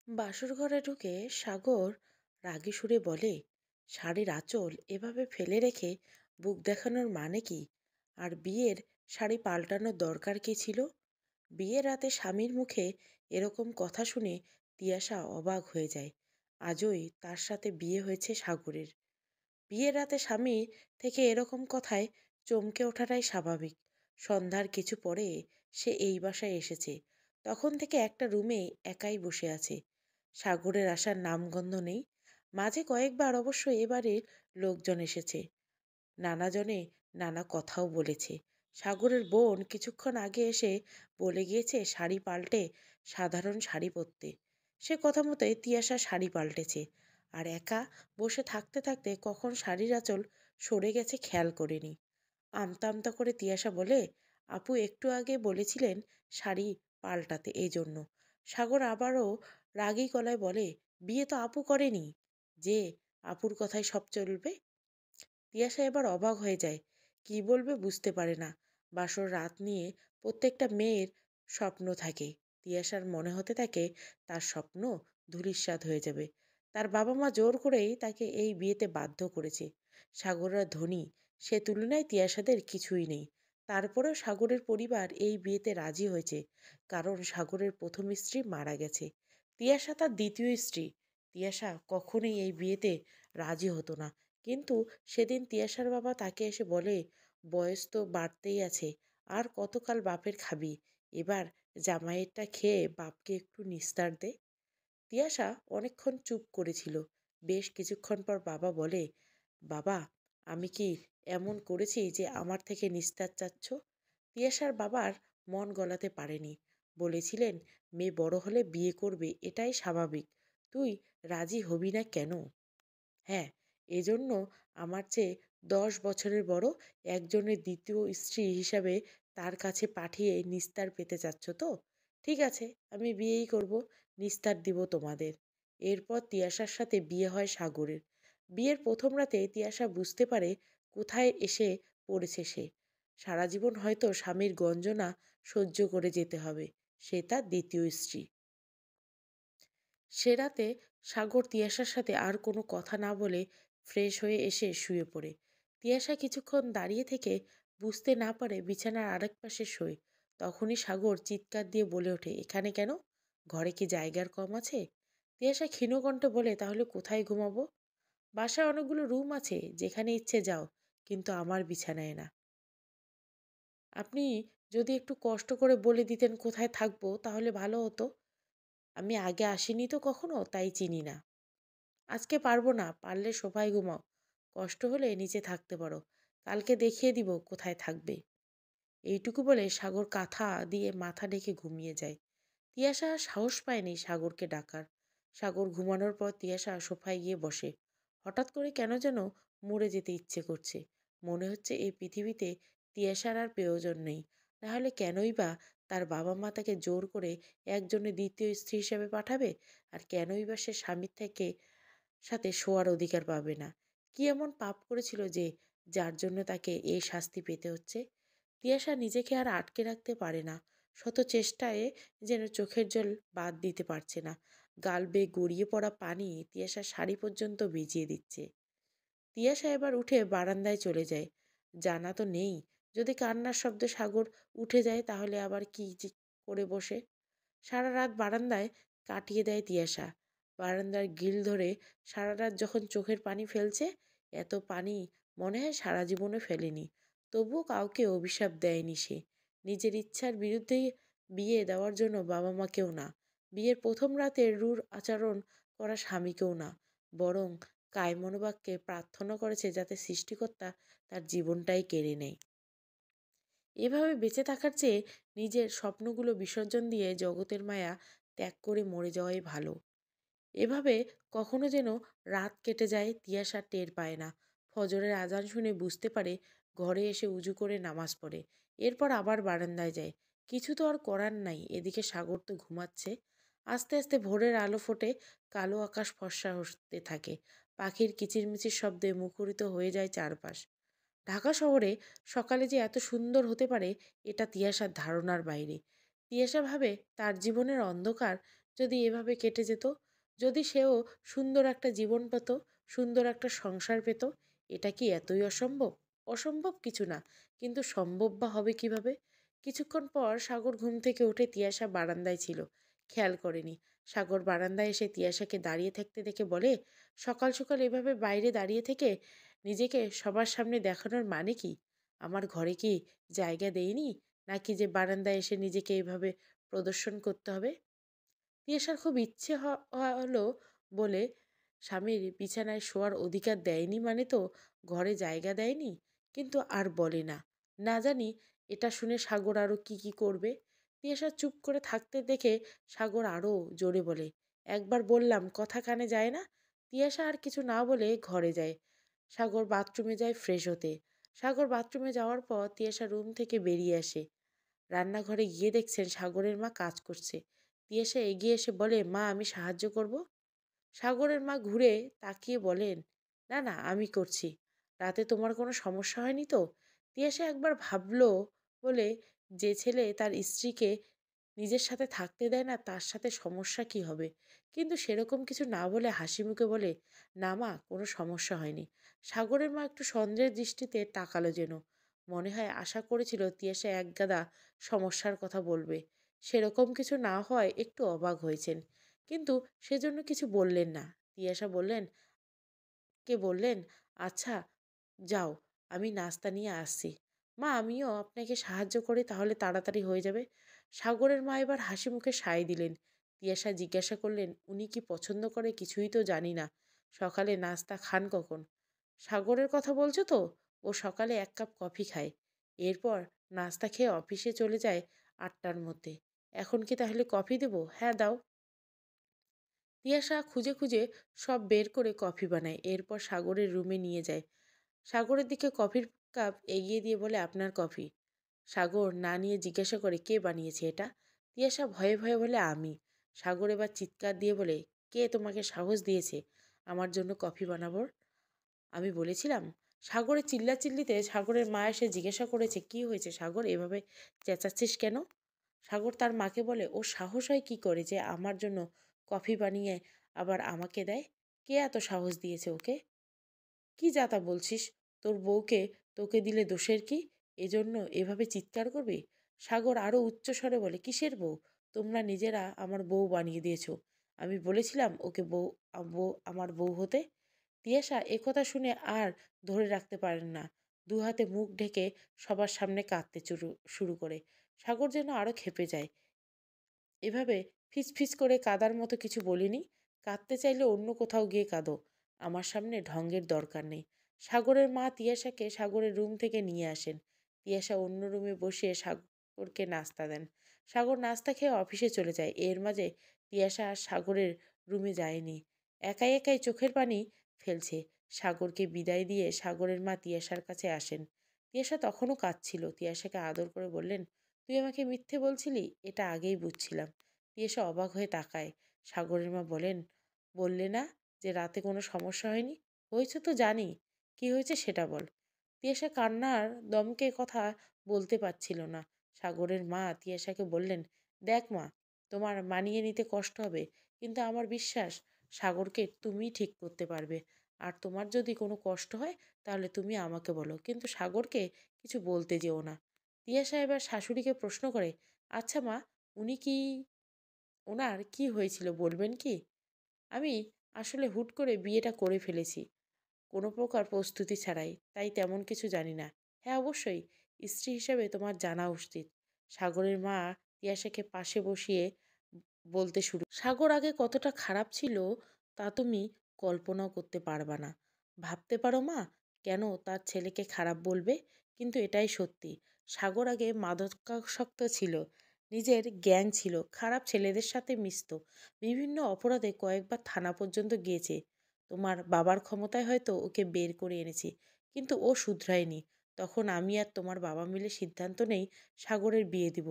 বাসর ঘরে ঢুকে সাগর রাগী সুরে বলে, শাড়ির আঁচল এভাবে ফেলে রেখে বুক দেখানোর মানে কি? আর বিয়ের শাড়ি পাল্টানোর দরকার কি ছিল? বিয়ের রাতে স্বামীর মুখে এরকম কথা শুনে তিয়াশা অবাক হয়ে যায়। আজই তার সাথে বিয়ে হয়েছে সাগরের। বিয়ের রাতে স্বামী থেকে এরকম কথায় চমকে ওঠাটাই স্বাভাবিক। সন্ধ্যার কিছু পরে সে এই বাসায় এসেছে। তখন থেকে একটা রুমে একাই বসে আছে। সাগরের আসার নামগন্ধ নেই। মাঝে কয়েকবার অবশ্য এবারের লোকজন এসেছে। নানাজনে নানা কথাও বলেছে। সাগরের বোন কিছুক্ষণ আগে এসে বলে গিয়েছে শাড়ি পাল্টে সাধারণ শাড়ি পরতে। সে কথা মতোই তিয়াশা শাড়ি পাল্টেছে। আর একা বসে থাকতে থাকতে কখন শাড়ির আঁচল সরে গেছে খেয়াল করেনি। আমতা আমতা করে তিয়াশা বলে, আপু একটু আগে বলেছিলেন শাড়ি পাল্টাতে, এই জন্য। সাগর আবারও রাগী গলায় বলে, বিয়ে তো আপু করেনি যে আপুর কথায় সব চলবে। তিয়াশা এবার অবাক হয়ে যায়। কি বলবে বুঝতে পারে না। বাসর রাত নিয়ে প্রত্যেকটা মেয়ের স্বপ্ন থাকে। তিয়াশার মনে হতে থাকে তার স্বপ্ন ধূলিসাৎ হয়ে যাবে। তার বাবা মা জোর করেই তাকে এই বিয়েতে বাধ্য করেছে। সাগররা ধনী, সে তুলনায় তিয়াশাদের কিছুই নেই। তারপরেও সাগরের পরিবার এই বিয়েতে রাজি হয়েছে, কারণ সাগরের প্রথম স্ত্রী মারা গেছে। তিয়াশা তার দ্বিতীয় স্ত্রী। তিয়াশা কখনোই এই বিয়েতে রাজি হতো না। কিন্তু সেদিন তিয়াশার বাবা তাকে এসে বলে, বয়স তো বাড়তেই আছে, আর কতকাল বাপের খাবি, এবার জামাইয়েরটা খেয়ে বাপকে একটু নিস্তার দে। তিয়াশা অনেকক্ষণ চুপ করেছিল। বেশ কিছুক্ষণ পর বাবা বলে, বাবা, আমি কি এমন করেছি যে আমার থেকে নিস্তার চাচ্ছ? তিয়াশার বাবার মন গলাতে পারেনি। বলেছিলেন, মেয়ে বড় হলে বিয়ে করবে, এটাই স্বাভাবিক, তুই রাজি হবি না কেন? হ্যাঁ, এজন্য আমার চেয়ে 10 বছরের বড় একজনের দ্বিতীয় স্ত্রী হিসাবে তার কাছে পাঠিয়ে নিস্তার পেতে চাচ্ছ তো? ঠিক আছে, আমি বিয়েই করব, নিস্তার দিব তোমাদের। এরপর তিয়াশার সাথে বিয়ে হয় সাগরের। বিয়ের প্রথম রাতে তিয়াশা বুঝতে পারে কোথায় এসে পড়েছে সে। সারা জীবন হয়তো স্বামীর গঞ্জনা সহ্য করে যেতে হবে। সে তার দ্বিতীয় স্ত্রী। সে রাতে সাগর তিয়াশার সাথে আর কোনো কথা না বলে ফ্রেশ হয়ে এসে শুয়ে পড়ে। তিয়াশা কিছুক্ষণ দাঁড়িয়ে থেকে বুঝতে না পারে বিছানার আরেক পাশে শোয়। তখনই সাগর চিৎকার দিয়ে বলে ওঠে, এখানে কেন? ঘরে কি জায়গার কম আছে? তিয়াশা ক্ষীণকণ্ঠে বলে, তাহলে কোথায় ঘুমাবো? বাসায় অনেকগুলো রুম আছে, যেখানে ইচ্ছে যাও, কিন্তু আমার বিছানায় না। আপনি যদি একটু কষ্ট করে বলে দিতেন কোথায় থাকবো তাহলে ভালো হতো। আমি আগে আসিনি তো কখনো, তাই চিনি না। আজকে পারবো না, পারলে সোফায় ঘুমাও। কষ্ট হলে নিচে থাকতে পারো, কালকে দেখিয়ে দিব কোথায় থাকবে। এইটুকু বলে সাগর কাঁথা দিয়ে মাথা ঢেকে ঘুমিয়ে যায়। তিয়াশা সাহস পায়নি সাগরকে ডাকার। সাগর ঘুমানোর পর তিয়াশা সোফায় গিয়ে বসে। হঠাৎ করে কেন যেন মরে যেতে ইচ্ছে করছে। মনে হচ্ছে এই পৃথিবীতে তিয়াশার আর প্রয়োজন নেই। তাহলে কেনই বা তার বাবা মা তাকে জোর করে একজনের দ্বিতীয় স্ত্রী হিসেবে পাঠাবে? আর কেনই বা সে স্বামীর থেকে সাথে শোয়ার অধিকার পাবে না? কি এমন পাপ করেছিল যে, যার জন্য তাকে এই শাস্তি পেতে হচ্ছে? তিয়াশা নিজেকে আর আটকে রাখতে পারে না। শত চেষ্টায় যেন চোখের জল বাদ দিতে পারছে না। গাল বেয়ে গড়িয়ে পড়া পানি তিয়াশার শাড়ি পর্যন্ত ভিজিয়ে দিচ্ছে। তিয়াশা এবার উঠে বারান্দায় চলে যায়। জানা তো নেই, যদি কান্নার শব্দে সাগর উঠে যায় তাহলে আবার কি যে করে বসে। সারা রাত বারান্দায় কাটিয়ে দেয় তিয়াশা। বারান্দার গ্রিল ধরে সারা রাত যখন চোখের পানি ফেলছে, এত পানি মনে হয় সারা জীবনে ফেলেনি। তবুও কাউকে অভিশাপ দেয়নি সে। নিজের ইচ্ছার বিরুদ্ধে বিয়ে দেওয়ার জন্য বাবা মাকেও না, বিয়ের প্রথম রাতে রূঢ় আচরণ করা স্বামীকেও না, বরং কায়মনোবাক্যে প্রার্থনা করেছে যাতে সৃষ্টিকর্তা তার জীবনটাই কেড়ে নেয়। এভাবে বেঁচে থাকার চেয়ে নিজের স্বপ্নগুলো বিসর্জন দিয়ে জগতের মায়া ত্যাগ করে মরে যাওয়াই ভালো। এভাবে কখনো যেন রাত কেটে যায়, তিয়াশা টের পায় না। ফজরের আজান শুনে বুঝতে পারে, ঘরে এসে উজু করে নামাজ পড়ে। এরপর আবার বারান্দায় যায়। কিছু তো আর করার নাই, এদিকে সাগর তো ঘুমাচ্ছে। আস্তে আস্তে ভোরের আলো ফোটে, কালো আকাশ ফর্সা হতে থাকে। পাখির কিচিরমিচির শব্দে মুখরিত হয়ে যায় চারপাশ। ঢাকা শহরে সকালে যে এত সুন্দর হতে পারে, এটা তিয়াশার ধারণার বাইরে। তিয়াশা ভাবে তার জীবনের অন্ধকার যদি এভাবে কেটে যেত, যদি সেও সুন্দর একটা জীবন পেত, সুন্দর একটা সংসার পেত। এটা কি এতই অসম্ভব? অসম্ভব কিছু না, কিন্তু সম্ভব বা হবে কিভাবে? কিছুক্ষণ পর সাগর ঘুম থেকে উঠে তিয়াশা বারান্দায় ছিল, খেয়াল করেনি। সাগর বারান্দায় এসে তিয়াশাকে দাঁড়িয়ে থাকতে দেখে বলে, সকাল সকাল এভাবে বাইরে দাঁড়িয়ে থেকে নিজেকে সবার সামনে দেখানোর মানে কি? আমার ঘরে কি জায়গা দেয়নি, নাকি যে বারান্দায় এসে নিজেকে এইভাবে প্রদর্শন করতে হবে? তিয়াশার খুব ইচ্ছে হলো বলে, স্বামীর বিছানায় শোয়ার অধিকার দেয়নি মানে তো ঘরে জায়গা দেয়নি, কিন্তু আর বলে না। না জানি এটা শুনে সাগর আরো কি কি করবে। তিয়াশা চুপ করে থাকতে দেখে সাগর আরো জোরে বলে, একবার বললাম কথা কানে যায় না। তিয়াশা আর কিছু না বলে ঘরে যায়। সাগর বাথরুমে যায় ফ্রেশ হতে। সাগর বাথরুমে যাওয়ার পর তিয়াশা রুম থেকে বেরিয়ে আসে। রান্নাঘরে গিয়ে দেখছেন সাগরের মা কাজ করছে। তিয়াশা এগিয়ে এসে বলে, মা আমি সাহায্য করব। সাগরের মা ঘুরে তাকিয়ে বলেন, না না আমি করছি। রাতে তোমার কোনো সমস্যা হয়নি তো? তিয়াশা একবার ভাবলো বলে, যে ছেলে তার স্ত্রীকে নিজের সাথে থাকতে দেয় না তার সাথে সমস্যা কি হবে? কিন্তু সেরকম কিছু না বলে হাসি মুখে বলে, না মা কোনো সমস্যা হয়নি। সাগরের মা একটু সন্দেহের দৃষ্টিতে তাকালো যেন। মনে হয় আশা করেছিল তিয়াশা একগাদা সমস্যার কথা বলবে। সেরকম কিছু না হয় একটু অবাক হয়েছেন, কিন্তু সেজন্য কিছু বললেন না। তিয়াশা বললেন, আচ্ছা যাও, আমি নাস্তা নিয়ে আসছি। মা আমিও আপনাকে সাহায্য করি, তাহলে তাড়াতাড়ি হয়ে যাবে। সাগরের মা এবার হাসি মুখে সায় দিলেন। তিয়াশা জিজ্ঞাসা করলেন, উনি কি পছন্দ করে কিছুই তো জানি না। সকালে নাস্তা খান কখন? সাগরের কথা বলছো তো? ও সকালে 1 কাপ কফি খায়, এরপর নাস্তা খেয়ে অফিসে চলে যায় 8টার মধ্যে। এখন কি তাহলে কফি দেবো? হ্যাঁ দাও। তিয়াশা খুঁজে খুঁজে সব বের করে কফি বানায়, এরপর সাগরের রুমে নিয়ে যায়। সাগরের দিকে কফির কাপ এগিয়ে দিয়ে বলে, আপনার কফি। সাগর না নিয়ে জিজ্ঞাসা করে, কে বানিয়েছে এটা? তিয়াশা ভয়ে ভয়ে বলে, আমি। সাগর এবার চিৎকার দিয়ে বলে, কে তোমাকে সাহস দিয়েছে আমার জন্য কফি বানাবার? আমি বলেছিলাম। সাগরের চিল্লাচিল্লিতে সাগরের মা এসে জিজ্ঞাসা করেছে, কি হয়েছে সাগর, এভাবে চেঁচাচ্ছিস কেন? সাগর তার মাকে বলে, ওর সাহস হয় কি করে যে আমার জন্য কফি বানিয়ে আবার আমাকে দেয়? কে এত সাহস দিয়েছে ওকে? কি যা তা বলছিস? তোর বউকে তোকে দিলে দোষের কি? এজন্য এভাবে চিৎকার করবি? সাগর আরো উচ্চস্বরে বলে, কিসের বউ? তোমরা নিজেরা আমার বউ বানিয়ে দিয়েছো। আমি বলেছিলাম ওকে আমার বউ হতে? তিয়াশা একথা শুনে আর ধরে রাখতে পারেন না। দুহাতে মুখ ঢেকে সবার সামনে কাঁদতে শুরু করে। সাগর যেন আরো ক্ষেপে যায়। এভাবে ফিসফিস করে কাঁদার মতো কিছু বলিনি। কাঁদতে চাইলে অন্য কোথাও গিয়ে কাঁদো, আমার সামনে ঢঙ্গের দরকার নেই। সাগরের মা তিয়াশাকে সাগরের রুম থেকে নিয়ে আসেন। তিয়াশা অন্য রুমে বসিয়ে সাগরকে নাস্তা দেন। সাগর নাস্তা খেয়ে অফিসে চলে যায়। এর মাঝে তিয়াশা আর সাগরের রুমে যায়নি। একাই একাই চোখের পানি ফেলছে। সাগরকে বিদায় দিয়ে সাগরের মা তিয়াশার কাছে আসেন। তিয়াশা তখনও কাঁদছিল। তিয়াশাকে আদর করে বললেন, তুই আমাকে মিথ্যে বলছিলি, এটা আগেই বুঝছিলাম। তিয়াশা অবাক হয়ে তাকায়। সাগরের মা বলেন, বললে না যে রাতে কোনো সমস্যা হয়নি? হয়েছে তো জানি, কি হয়েছে সেটা বল। তিয়াশা কান্নার দমকে কথা বলতে পারছিল না। সাগরের মা তিয়াশাকে বললেন, দেখ মা, তোমার মানিয়ে নিতে কষ্ট হবে, কিন্তু আমার বিশ্বাস সাগরকে তুমি ঠিক করতে পারবে। আর তোমার যদি কোনো কষ্ট হয় তাহলে তুমি আমাকে বলো, কিন্তু সাগরকে কিছু বলতে যেও না। তিয়াশা এবার শাশুড়িকে প্রশ্ন করে, আচ্ছা মা, উনি কি ওনার কি হয়েছিল বলবেন কি? আমি আসলে হুট করে বিয়েটা করে ফেলেছি, কোনো প্রকার প্রস্তুতি ছাড়াই, তাই তেমন কিছু জানি না। হ্যাঁ অবশ্যই, স্ত্রী হিসেবে তোমার জানা উচিত। সাগরের মা তিয়াশাকে পাশে বসিয়ে বলতে শুরু, সাগর আগে কতটা খারাপ ছিল তা তুমি কল্পনাও করতে পারবা না। ভাবতে পারো মা, কেন তার ছেলেকে খারাপ বলবে? কিন্তু এটাই সত্যি। সাগর আগে মাদকাসক্ত ছিল, নিজের গ্যাং ছিল, খারাপ ছেলেদের সাথে মিশত, বিভিন্ন অপরাধে কয়েকবার থানা পর্যন্ত গিয়েছে। তোমার বাবার ক্ষমতায় হয়তো ওকে বের করে এনেছি, কিন্তু ও শুধরায়নি। তখন আমি আর তোমার বাবা মিলে সিদ্ধান্ত নেই সাগরের বিয়ে দিব।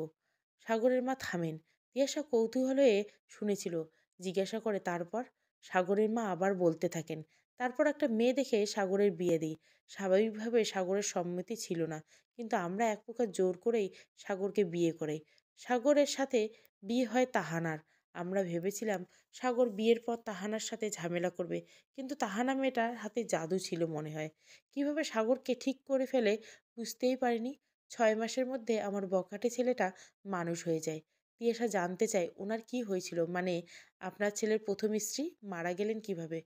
সাগরের মা থামেন। তিয়াশা কৌতূহল হয়ে শুনেছিল। জিজ্ঞাসা করে, তারপর? সাগরের মা আবার বলতে থাকেন, তারপর একটা মেয়ে দেখে সাগরের বিয়ে দিই। স্বাভাবিকভাবে সাগরের সম্মতি ছিল না, কিন্তু আমরা এক প্রকার জোর করেই সাগরকে বিয়ে করাই। সাগরের সাথে বিয়ে হয় তাহানার। আমরা ভেবেছিলাম সাগর বিয়ের পর তাহানার সাথে ঝামেলা করবে, কিন্তু তাহানা মেয়েটার হাতে জাদু ছিল মনে হয়। কিভাবে সাগরকে ঠিক করে ফেলে বুঝতেই পারিনি। 6 মাসের মধ্যে আমার বখাটে ছেলেটা মানুষ হয়ে যায়। তিয়াশা জানতে চায় ওনার কি হয়েছিল, মানে আপনার ছেলের প্রথম স্ত্রী মারা গেলেন কিভাবে।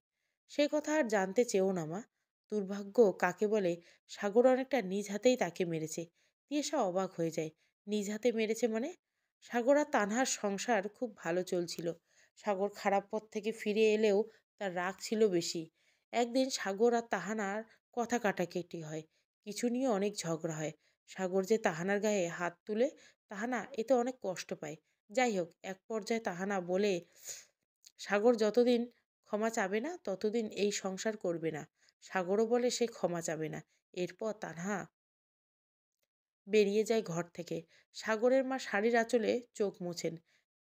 সে কথা আর জানতে চেয়েও না মা। দুর্ভাগ্য কাকে বলে, সাগর অনেকটা নিজ হাতেই তাকে মেরেছে। তিয়াশা অবাক হয়ে যায়। নিজ হাতে মেরেছে মানে? সাগর আর তানহার সংসার খুব ভালো চলছিল। সাগর খারাপ পথ থেকে ফিরে এলেও তার রাগ ছিল বেশি। একদিন সাগর আর তাহানার কথা কাটাকাটি হয়। কিছু নিয়ে অনেক ঝগড়া হয়। সাগর যে তাহানার গায়ে হাত তুলে, তাহানা এতে অনেক কষ্ট পায়। যাই হোক, এক পর্যায়ে তাহানা বলে সাগর যতদিন ক্ষমা চাবে না ততদিন এই সংসার করবে না। সাগরও বলে সে ক্ষমা চাবে না। এরপর তানহা বেরিয়ে যায় ঘর থেকে। সাগরের মা শাড়ির আঁচলে চোখ মোছেন।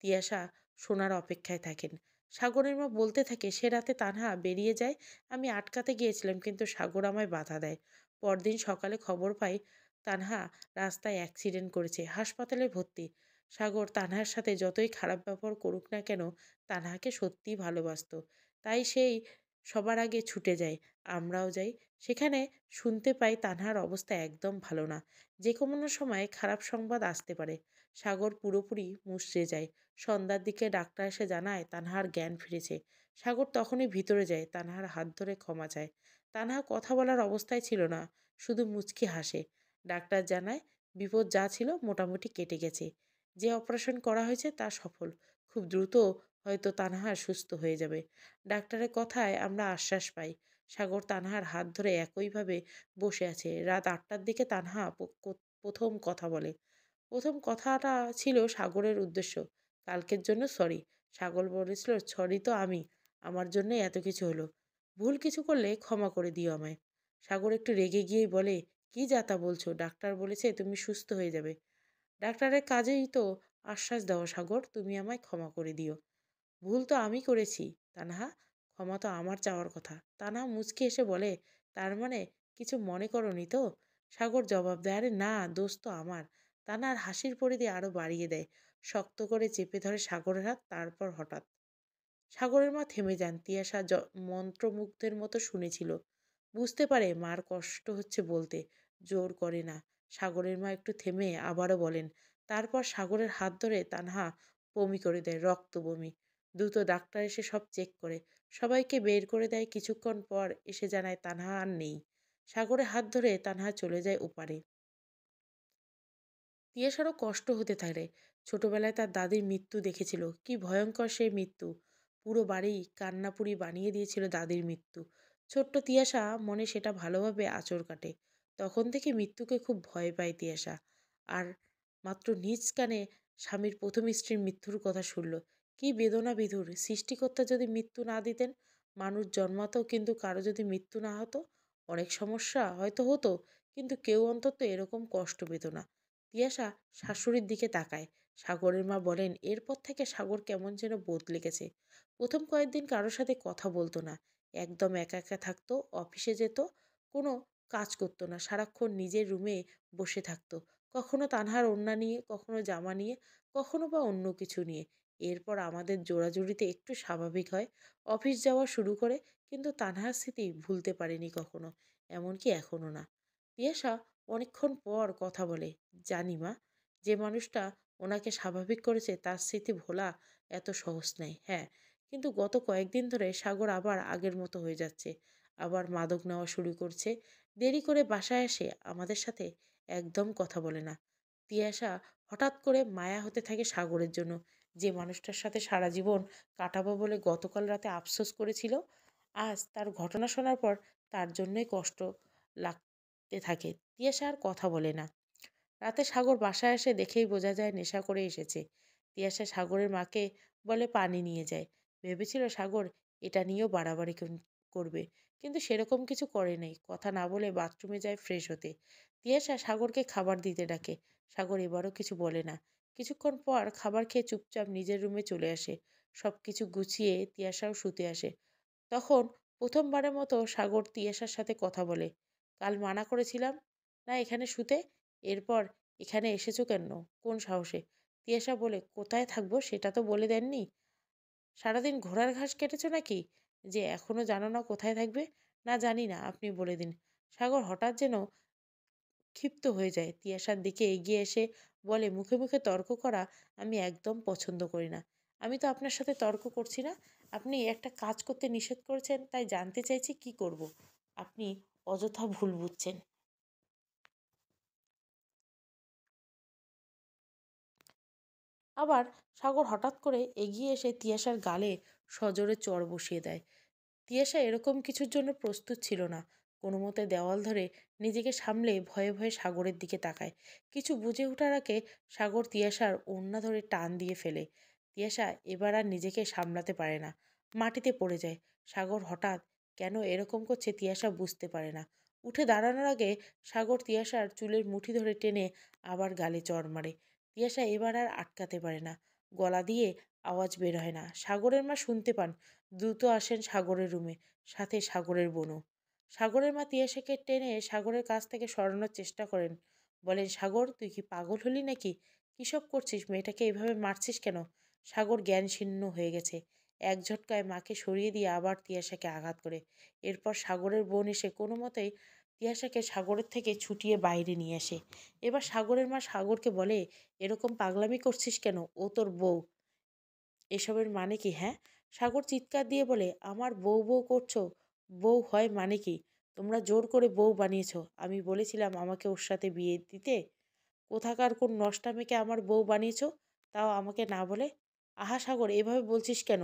তিয়াশা শোনার অপেক্ষায় থাকেন। সাগরের মা বলতে থাকে সে রাতে তানহা বেরিয়ে যায়। আমি আটকাতে গিয়েছিলাম, কিন্তু সাগর আমায় বাধা দেয়। পরদিন সকালে খবর পাই তানহা রাস্তায় অ্যাক্সিডেন্ট করেছে, হাসপাতালে ভর্তি। সাগর তানহার সাথে যতই খারাপ ব্যবহার করুক না কেন, তানহাকে সত্যিই ভালোবাসতো। তাই সেই সবার আগে ছুটে যায়। আমরাও যাই। সেখানে শুনতে পাই তানহার অবস্থা একদম ভালো না। যে কোনো সময় খারাপ সংবাদ আসতে পারে। সাগর পুরোপুরি মুচড়ে যায়। সন্ধ্যার দিকে ডাক্তার এসে জানায় তানহার জ্ঞান ফিরেছে। সাগর তখনই ভিতরে যায়, তানহার হাত ধরে ক্ষমা চায়। তানহা কথা বলার অবস্থায় ছিল না, শুধু মুচকি হাসে। ডাক্তার জানায় বিপদ যা ছিল মোটামুটি কেটে গেছে। যে অপারেশন করা হয়েছে তা সফল। খুব দ্রুত হয়তো তানহা সুস্থ হয়ে যাবে। ডাক্তারের কথায় আমরা আশ্বাস পাই। সাগর তানহার হাত ধরে একইভাবে বসে আছে। রাত 8টার দিকে তানহা প্রথম কথা বলে। প্রথম কথাটা ছিল সাগরের উদ্দেশ্য। কালকের জন্য সরি। সাগর বলেছিল, সরি তো আমি। আমার জন্যই এত কিছু হলো। ভুল কিছু করলে ক্ষমা করে দিও আমায়। সাগর একটু রেগে গিয়েই বলে, কি যাতা বলছো? ডাক্তার বলেছে তুমি সুস্থ হয়ে যাবে। ডাক্তারের কাজেই তো আশ্বাস দেওয়া। সাগর, তুমি আমায় ক্ষমা করে দিও। ভুল তো আমি করেছি তানহা, ক্ষমা তো আমার চাওয়ার কথা। তানহা মুচকি এসে বলে, তার মানে কিছু মনে করনি তো? সাগর জবাব দেয়, আরে না, দোষ তো আমার। তানহার হাসির পরিধি আরো বাড়িয়ে দেয়। শক্ত করে চেপে ধরে সাগরের হাত। তারপর হঠাৎ সাগরের মা থেমে যান। তিয়াশা মন্ত্রমুগ্ধের মতো শুনেছিল। বুঝতে পারে মার কষ্ট হচ্ছে বলতে, জোর করে না। সাগরের মা একটু থেমে আবারও বলেন, তারপর সাগরের হাত ধরে তানহা বমি করে দেয়, রক্ত বমি। দ্রুত ডাক্তার এসে সব চেক করে সবাইকে বের করে দেয়। কিছুক্ষণ পর এসে জানায় তানহা আর নেই। সাগরের হাত ধরে তানহা চলে যায় ওপারে। তিয়াসারও কষ্ট হতে থাকে। ছোটবেলায় তার দাদির মৃত্যু দেখেছিল। কি ভয়ঙ্কর সেই মৃত্যু! পুরো বাড়ি কান্নাপুরি বানিয়ে দিয়েছিল দাদির মৃত্যু। ছোট্ট তিয়াসা মনে সেটা ভালোভাবে আঁচড় কাটে। তখন থেকে মৃত্যুকে খুব ভয় পায় তিয়াসা। আর মাত্র নিজ কানে স্বামীর প্রথম স্ত্রীর মৃত্যুর কথা শুনল। কি বেদনা বিধুর! সৃষ্টিকর্তা যদি মৃত্যু না দিতেন, মানুষ জন্মাতো কিন্তু কারো যদি মৃত্যু না হতো, অনেক সমস্যা হয়তো হতো, কিন্তু কেউ অন্তত এরকম কষ্ট পেত না। তিয়াসা শাশুড়ির দিকে তাকায়। সাগরের মা বলেন, এরপর থেকে সাগর কেমন যেন বদলে গেছে। প্রথম কয়েকদিন কারোর সাথে কথা বলতো না। একদম একা একা থাকতো। অফিসে যেত, কোনো কাজ করতো না। সারাক্ষণ নিজের রুমে বসে থাকতো। কখনো তানহার ওড়না নিয়ে, কখনো জামা নিয়ে, কখনো বা অন্য কিছু নিয়ে। এরপর আমাদের জোড়াজুড়িতে একটু স্বাভাবিক হয়। অফিস যাওয়া শুরু করে, কিন্তু তানহার স্মৃতি ভুলতে পারেনি কখনো। এমনকি এখনো না। তিয়াসা অনেকক্ষণ পর কথা বলে, জানি মা, যে মানুষটা ওনাকে স্বাভাবিক করেছে তার স্মৃতি ভোলা এত সহজ নয়। হ্যাঁ, কিন্তু গত কয়েকদিন ধরে সাগর আবার আগের মতো হয়ে যাচ্ছে। আবার মাদক নেওয়া শুরু করছে। দেরি করে বাসায় আসে, আমাদের সাথে একদম কথা বলে না। তিয়াসা হঠাৎ করে মায়া হতে থাকে সাগরের জন্য। যে মানুষটার সাথে সারা জীবন কাটাবো বলে গতকাল রাতে আফসোস করেছিল, আজ তার ঘটনা শোনার পর তার জন্যই কষ্ট লাগতে থাকে। তিয়াসা আর কথা বলে না। রাতে সাগর বাসায় এসে দেখেই বোঝা যায় নেশা করে এসেছে। তিয়াসা সাগরের মাকে বলে পানি নিয়ে যায়। ভেবেছিল সাগর এটা নিয়েও বাড়াবাড়ি করবে, কিন্তু সেরকম কিছু করে নাই। কথা না বলে বাথরুমে যায় ফ্রেশ হতে। তিয়াসা সাগরকে খাবার দিতে ডাকে। সাগর এবারও কিছু বলে না। কিছুক্ষণ পর খাবার খেয়ে চুপচাপ নিজের রুমে চলে আসে। সব কিছু গুছিয়ে তিয়াসাও শুতে আসে। তখন প্রথমবারের মতো সাগর তিয়াসার সাথে কথা বলে, কাল মানা করেছিলাম না এখানে শুতে, এরপর এখানে এসেছো কেন? কোন সাহসে? তিয়াসা বলে, কোথায় থাকবো সেটা তো বলে দেননি। সারাদিন ঘোড়ার ঘাস কেটেছো নাকি, যে এখনো জানো না কোথায় থাকবে? না, জানি না, আপনি বলে দিন। সাগর হঠাৎ যেন ক্ষিপ্ত হয়ে যায়। তিয়াশার দিকে এগিয়ে এসে বলে, মুখে মুখে তর্ক করা আমি একদম পছন্দ করি না। আমি তো আপনার সাথে তর্ক করছি না। আপনি একটা কাজ করতে নিষেধ করেছেন, তাই জানতে চাইছি কি করব। আপনি অযথা ভুল বুঝছেন। আবার সাগর হঠাৎ করে এগিয়ে এসে তিয়াশার গালে সজোরে চড় বসিয়ে দেয়। তিয়াশা এরকম কিছুর জন্য প্রস্তুত ছিল না। কোনো মতে দেওয়াল ধরে নিজেকে সামলে ভয়ে ভয়ে সাগরের দিকে তাকায়। কিছু বুঝে ওঠার আগে সাগর তিয়াশার ওড়না ধরে টান দিয়ে ফেলে। তিয়াশা এবার আর নিজেকে সামলাতে পারে না, মাটিতে পড়ে যায়। সাগর হঠাৎ কেন এরকম করছে তিয়াশা বুঝতে পারে না। উঠে দাঁড়ানোর আগে সাগর তিয়াশার চুলের মুঠি ধরে টেনে আবার গালে চড় মারে। তিয়াশা এবার আর আটকাতে পারে না, গলা দিয়ে আওয়াজ বের হয় না। সাগরের মা শুনতে পান। দ্রুত আসেন সাগরের রুমে, সাথে সাগরের বোনও। সাগরের মা তিয়াশাকে টেনে সাগরের কাছ থেকে সরানোর চেষ্টা করেন। বলেন, সাগর, তুই কি পাগল হলি নাকি? কিসব করছিস? মেয়েটাকে এভাবে মারছিস কেন? সাগর জ্ঞানশূন্য হয়ে গেছে। এক ঝটকায় মাকে সরিয়ে দিয়ে আবার তিয়াশাকে আঘাত করে। এরপর সাগরের বোন এসে কোনো মতেই তিয়াশাকে সাগরের থেকে ছুটিয়ে বাইরে নিয়ে আসে। এবার সাগরের মা সাগরকে বলে, এরকম পাগলামি করছিস কেন? ও তোর বউ। এসবের মানে কি, হ্যাঁ? সাগর চিৎকার দিয়ে বলে, আমার বউ বউ করছো? বউ হয় মানে কি? তোমরা জোর করে বউ বানিয়েছো। আমি বলেছিলাম আমাকে ওর সাথে বিয়ে দিতে? কোথাকার কোন নষ্টা মেয়েকে আমার বউ বানিয়েছো, তাও আমাকে না বলে? আহা সাগর, এভাবে বলছিস কেন?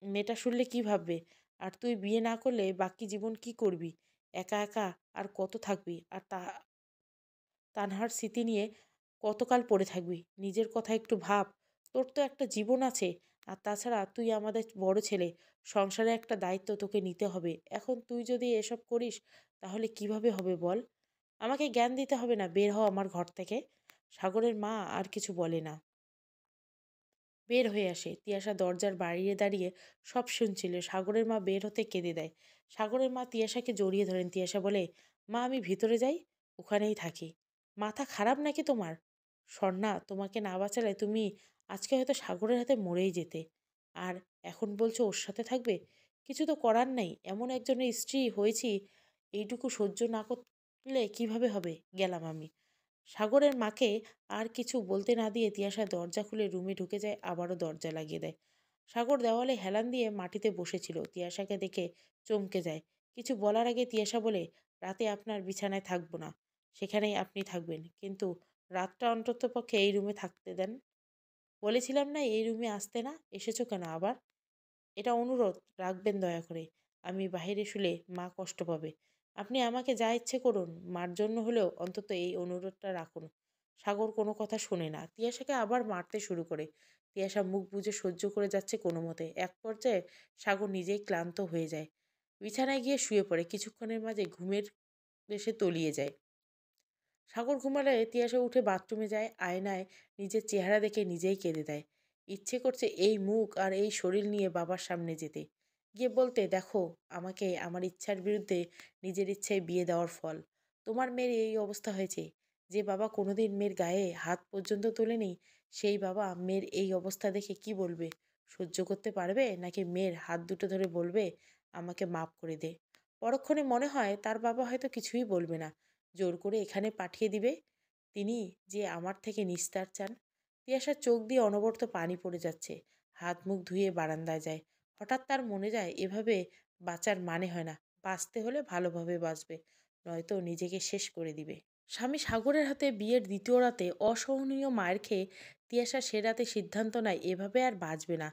মেয়েটা শুনলে কি ভাববে? আর তুই বিয়ে না করলে বাকি জীবন কি করবি? একা একা আর কত থাকবি? আর তানহার স্মৃতি নিয়ে কতকাল পড়ে থাকবি? নিজের কথা একটু ভাব। তোর তো একটা জীবন আছে। আর তাছাড়া তুই আমাদের বড় ছেলে। সংসারে একটা দায়িত্ব তোকে নিতে হবে। এখন তুই যদি এসব করিস তাহলে কিভাবে হবে বল? আমাকে জ্ঞান দিতে হবে না, বের হও আমার ঘর থেকে। সাগরের মা আর কিছু বলে না, বের হয়ে আসে। তিয়াশা দরজার বাইরে দাঁড়িয়ে সব শুনছিল। সাগরের মা বের হতে কেঁদে দেয়। সাগরের মা তিয়াশাকে জড়িয়ে ধরেন। তিয়াশা বলে, মা আমি ভিতরে যাই, ওখানেই থাকি। মাথা খারাপ নাকি তোমার? স্বর্ণা, তোমাকে না বাঁচালে তুমি আজকে হয়তো সাগরের হাতে মরেই যেতে। আর এখন বলছো ওর সাথে থাকবে? কিছু তো করার নেই, এমন একজনের স্ত্রী হয়েছি। এইটুকু সহ্য না করলে কিভাবে হবে? গেলাম আমি। সাগরের মাকে আর কিছু বলতে না দিয়ে তিয়াশা দরজা খুলে রুমে ঢুকে যায়, আবারও দরজা লাগিয়ে দেয়। সাগর দেওয়ালে হেলান দিয়ে মাটিতে বসেছিল। তিয়াশাকে দেখে চমকে যায়। কিছু বলার আগে তিয়াশা বলে, রাতে আপনার বিছানায় থাকবো না, সেখানেই আপনি থাকবেন, কিন্তু রাতটা অন্তত পক্ষে এই রুমে থাকতে দেন। বলেছিলাম না এই রুমে আসতে না, এসেছো কেন আবার? এটা অনুরোধ, রাখবেন দয়া করে। আমি বাহিরে শুলে মা কষ্ট পাবে। আপনি আমাকে যা ইচ্ছে করুন, মার জন্য হলেও অন্তত এই অনুরোধটা রাখুন। সাগর কোনো কথা শোনে না, তিয়াশাকে আবার মারতে শুরু করে। তিয়াশা মুখ বুজে সহ্য করে যাচ্ছে কোনো মতে। এক পর্যায়ে সাগর নিজেই ক্লান্ত হয়ে যায়। বিছানায় গিয়ে শুয়ে পড়ে। কিছুক্ষণের মাঝে ঘুমের দেশে তলিয়ে যায়। সাগর ঘুমালে তিয়াশা উঠে বাথরুমে যায়। আয়নায় নিজের চেহারা দেখে নিজেই কেঁদে দেয়। ইচ্ছে করছে এই মুখ আর এই শরীর নিয়ে বাবার সামনে যেতে, গিয়ে বলতে, দেখো আমাকে আমার ইচ্ছার বিরুদ্ধে নিজের ইচ্ছায় বিয়ে দেওয়ার ফল। তোমার মেয়ের এই অবস্থা হয়েছে। যে বাবা কোনোদিন মেয়ের গায়ে হাত পর্যন্ত তোলেনি, সেই বাবা মেয়ের এই অবস্থা দেখে কি বলবে? সহ্য করতে পারবে, নাকি মেয়ের হাত দুটো ধরে বলবে, আমাকে মাফ করে দে? পরক্ষণে মনে হয় তার বাবা হয়তো কিছুই বলবে না, জোর করে এখানে পাঠিয়ে দিবে। তিনি যে আমার থেকে নিস্তার চান। তিয়াশার চোখ দিয়ে অনবরত পানি পড়ে যাচ্ছে। হাত মুখ ধুয়ে বারান্দায় যায়। হঠাৎ তার মনে যায়, এভাবে বাঁচার মানে হয় না। বাঁচতে হলে ভালোভাবে বাঁচবে, নয়তো নিজেকে শেষ করে দিবে। স্বামী সাগরের হাতে বিয়ের দ্বিতীয় রাতে অসহনীয় মায়ের খেয়ে তিয়াশা সে রাতে সিদ্ধান্ত নেয় এভাবে আর বাঁচবে না।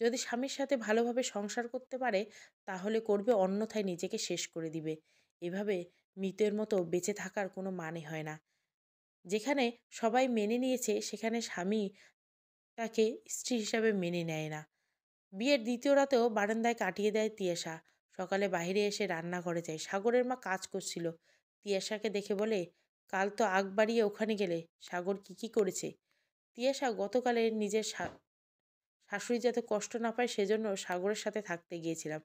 যদি স্বামীর সাথে ভালোভাবে সংসার করতে পারে তাহলে করবে, অন্যথায় নিজেকে শেষ করে দিবে। এভাবে মৃতের মতো বেঁচে থাকার কোনো মানে হয় না। যেখানে সবাই মেনে নিয়েছে সেখানে স্বামী তাকে স্ত্রী হিসাবে মেনে নেয় না। বিয়ের দ্বিতীয় রাতেও বারান্দায় কাটিয়ে দেয় তিয়াশা। সকালে বাইরে এসে রান্নাঘরে যায়। সাগরের মা কাজ করছিল। তিয়াশাকে দেখে বলে, কাল তো আগ বাড়িয়ে ওখানে গেলে, সাগর কি কি করেছে? তিয়াশা গতকালে নিজের শাশুড়ি যাতে কষ্ট না পায় সেজন্য সাগরের সাথে থাকতে গিয়েছিলাম।